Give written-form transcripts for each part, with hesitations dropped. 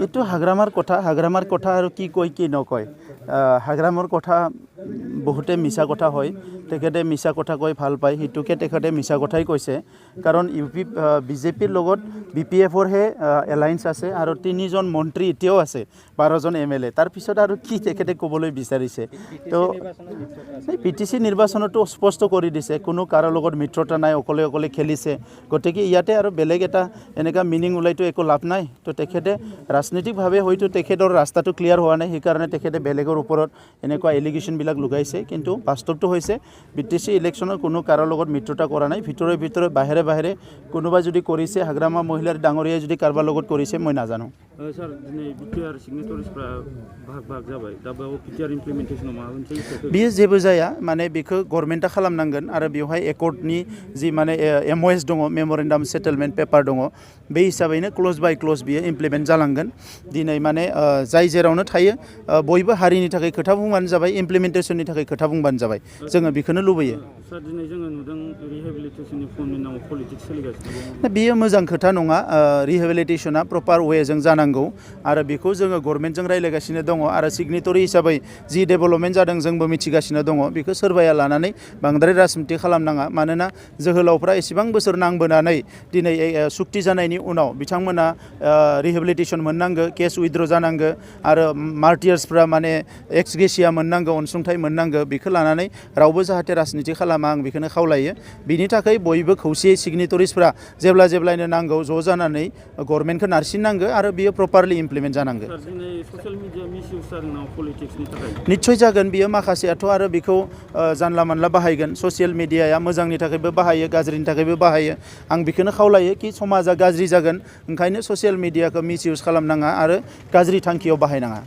এইটো হাগ্ৰামাৰ কথা আৰু কি কয় কি নকয় হাগ্ৰামৰ কথা বহুতে মিছা কথা হয় তেখেতে মিছা কথা কৈ ভাল পায় হিতুকে তেখেতে মিছা কথাই কৈছে কাৰণ বিজেপিৰ লগত BPF-ৰ হে এলায়েন্স আছে আৰু 3জন মন্ত্ৰী এতিয়াও আছে 12জন MLA তাৰ পিছত আৰু কি তেখেতে ক'বলৈ বিচাৰিছে তো PTC নিৰ্বাচনটো স্পষ্ট কৰি দিছে কোনো কাৰো লগত মিত্ৰতা নাই অকলে খেলিছে গতিকে ইয়াতে আৰু বেলেগ এটা এনেকা মিনিং উলাইতো একো লাভ নাই তো তেখেতে ৰাজনৈতিকভাৱে হয়তো তেখেতৰ ৰাস্তাটো ক্লিয়াৰ হোৱা নাই সেইকাৰণে তেখেতে বেলেগৰ ওপৰত এনেকুৱা এলিগেশ্যন বিলাক লগাইছে কিন্তু বাস্তৱটো হৈছে BTC ইলেকশ্যনৰ কোনো কাৰো লগত মিত্ৰতা কৰা নাই ভিতৰে বাহিৰে কোনোবা যদি কৰিছে হাগ্ৰামা মহিলাৰ ডাঙৰীয়া যদি কাৰোবাৰ লগত কৰিছে মই নাজানো স্যাৰ দিনে BTR সিগনেটৰিজফोरा ভাগ जाबाय दा बेयाव BTR इमप्लिमेन्टेसनाव माबा मोनसे बियो जेबो जाया माने बेखौ गभर्नमेन्टआ खालामनांगोन आरो बेवहाय एकर्डनि जि माने MOS दङ मेमोरेन्डाम सेटलमेन्ट पेपार दङ बे हिसाबैनो क्लोज बाय क्लोज बियो इमप्लिमेन्ट जालांगोन दिनै माने जाय जेरावनो थायो बयबो हारिनि थाखाय खोथा बुंबानो जाबाय इमप्लिमेन्टेसननि थाखाय खोथा बुंबानो जाबाय जोङो बेखौनो लुबैयो स्যাर दिनै जोङो नुदों रिहेबिलिटेसननि फर्मनि नामाव पलिटिक्स सोलिगासिनो दङ बियो मोजां खोथा नङा रिहेबिलिटेसना प्रपार वेजों जानांगौ आरो बेखौ जोङो गभर्नमेन्टजों रायलायगासिनो दङ आरो सिगनेटरि हिसाबै जि डेभेलपमेन्ट जादों जोंबो मिथिगासिनो दङ बेखौ सोरबाया लानानै बांद्राय राजनिति खालामनाङा मानोना जोहोलावफ्रा एसेबां बोसोर नांबोनानै दिनै सुक्ति जानायनि उनाव बिथांमोना रिहेबिलिटेसन मोननांगौ केस उइथड्र जानांगौ आरो मार्टियार्सफ्रा माने एक्स ग्रेसिया मोननांगौ अनसुंथाइ मोननांगौ बेखौ लानानै रावबो जाहाथे राजनिति खालामा आं बेखौनो खावलायो बिनि थाखाय बयबो खौसेयै सिगनेटरिसफ्रा जेब्लायनो नांगौ ज' जानानै गभर्नमेन्टखौ नारसिननांगौ आरो बियो प्रपारलि इमप्लिमेन्ट जानांगौ निश्चय जागोन बियो माखासेयाथ' आरो बेखौ जानला मानला बाहायगोन ससियेल मिडियाया मोजांनि थाखायबो बाहायो गाज्रिनि थाखायबो बाहायो आं बेखौनो खावलायो कि समाजा गाज्रि जागोन ओंखायनो ससियेल मिडियाखौ मिसइउज खालामनाङा आरो गाज्रि थांखियाव बाहायनाङा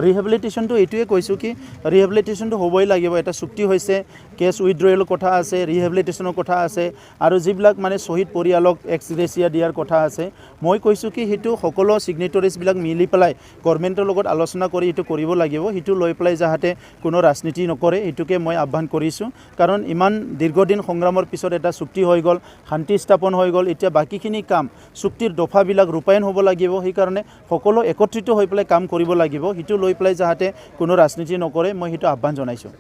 रिहेबिलिटेशनটো এইটোৱে কৈছোঁ কি ৰিহেবিলিটেশ্যনটো হ'বই লাগিব এটা চুক্তি হৈছে কেছ উইথড্ৰয়েলৰ কথা আছে ৰিহেবিলিটেশ্যনৰ কথা আছে আৰু যিবিলাক মানে শ্বহীদ পৰিয়ালক এক্স গ্ৰেচিয়া দিয়াৰ কথা আছে মই কৈছোঁ কি সেইটো সকলো সিগনেটৰিজবিলাক মিলি পেলাই গভৰ্নমেণ্টৰ লগত আলোচনা কৰি এইটো কৰিব লাগিব সেইটো লৈ পেলাই যাহাতে কোনো ৰাজনীতি নকৰে এইটোকে মই আহ্বান কৰিছোঁ কাৰণ ইমান দীৰ্ঘদিন সংগ্ৰামৰ পিছত এটা চুক্তি হৈ গ'ল শান্তি স্থাপন হৈ গ'ল এতিয়া বাকীখিনি কাম চুক্তিৰ দফাবিলাক ৰূপায়ণ হ'ব লাগিব সেইকাৰণে সকলো একত্ৰিত হৈ পেলাই কাম কৰিব লাগিব সেইটো লৈ পেলাই যাহাতে কোনো ৰাজনীতি নকৰে মই সেইটো আহ্বান জনাইছোঁ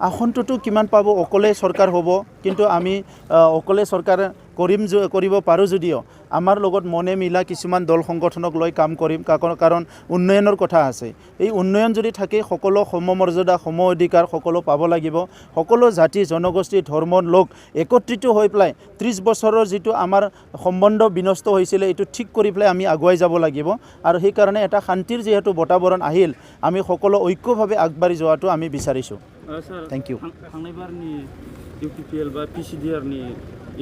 আসনটোতো কিমান পাব অকলে চৰকাৰ হ'ব কিন্তু আমি অকলে চৰকাৰ কৰিব পাৰোঁ যদিও আমাৰ লগত মনে মিলা কিছুমান দল সংগঠনক লৈ কাম কৰিম কাৰণ উন্নয়নৰ কথা আছে এই উন্নয়ন যদি থাকে সকলো সমমৰ্যাদা সম অধিকাৰ সকলো পাব লাগিব সকলো জাতি জনগোষ্ঠী ধৰ্মৰ লোক একত্ৰিত হৈ পেলাই 30 বছৰৰ যিটো আমাৰ সম্বন্ধ বিনষ্ট হৈছিল এইটো ঠিক কৰি পেলাই আমি আগুৱাই যাব লাগিব আৰু সেই কাৰণে এটা শান্তিৰ যেহেতু বতাবৰণ আহিল আমি সকলো ঐক্যভাৱে আগবাঢ়ি যোৱাটো আমি বিচাৰিছোঁ থ্যাংক ইউ थांनायबारनि UPPL बा PCDR नि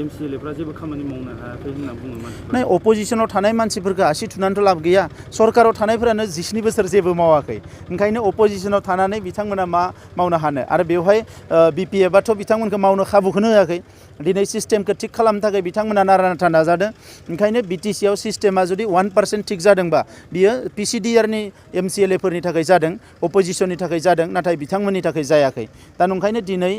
MCLफ्रा जेबो खामानि मावनो हायाखै होनना बुङो मानसिफोरा नै अपोजिशनाव थानाय मानसिफोरखौ आसि थुनानैथ' लाब गैया सरकाराव थानायफोरानो 19 बोसोर जेबो मावाखै ओंखायनो अपोजिशनाव थानानै बिथांमोना मा मावनो हानो आरो बेवहाय BPF-आथ' बिथांमोनखौ मावनो खाबुखौनो होआखै दिनै सिस्टेमखौ थिक खालामनो थाखाय बिथांमोना नारा नाथा नाजादों ओंखायनो BTC-आव सिस्टेमा जुदि 1% थिक जादोंबा बियो PCDR-नि MCLA-फोरनि थाखाय जादों अपोजिशननि थाखाय जादों नाथाय बिथांमोननि थाखाय जायाखै दा ओंखायनो दिनै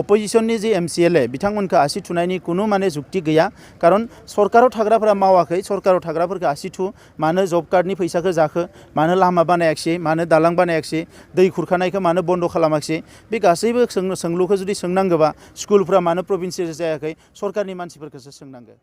अपोजिशननि जे MCLA बिथांमोनखौ आसि थुनायनि কোনো মানে যুক্তি गैया कारण सरकाराव थाग्राफोरा मावाखै सरकाराव थाग्राफोरखौ आसि थु मानो जब कार्डनि फैसाखौ जाखो मानो लामा बानायाखै मानो दालां बानायाखै दै खुरखानायखौ मानो बन्द खालामाखै बे गासैबो सोंलुखौ जुदि सोंनांगौबा स्कुलफ्रा मानो प्रभिन्सियेल जायाखै सरकारनि मानसिफोरखौसो सोंनांगौ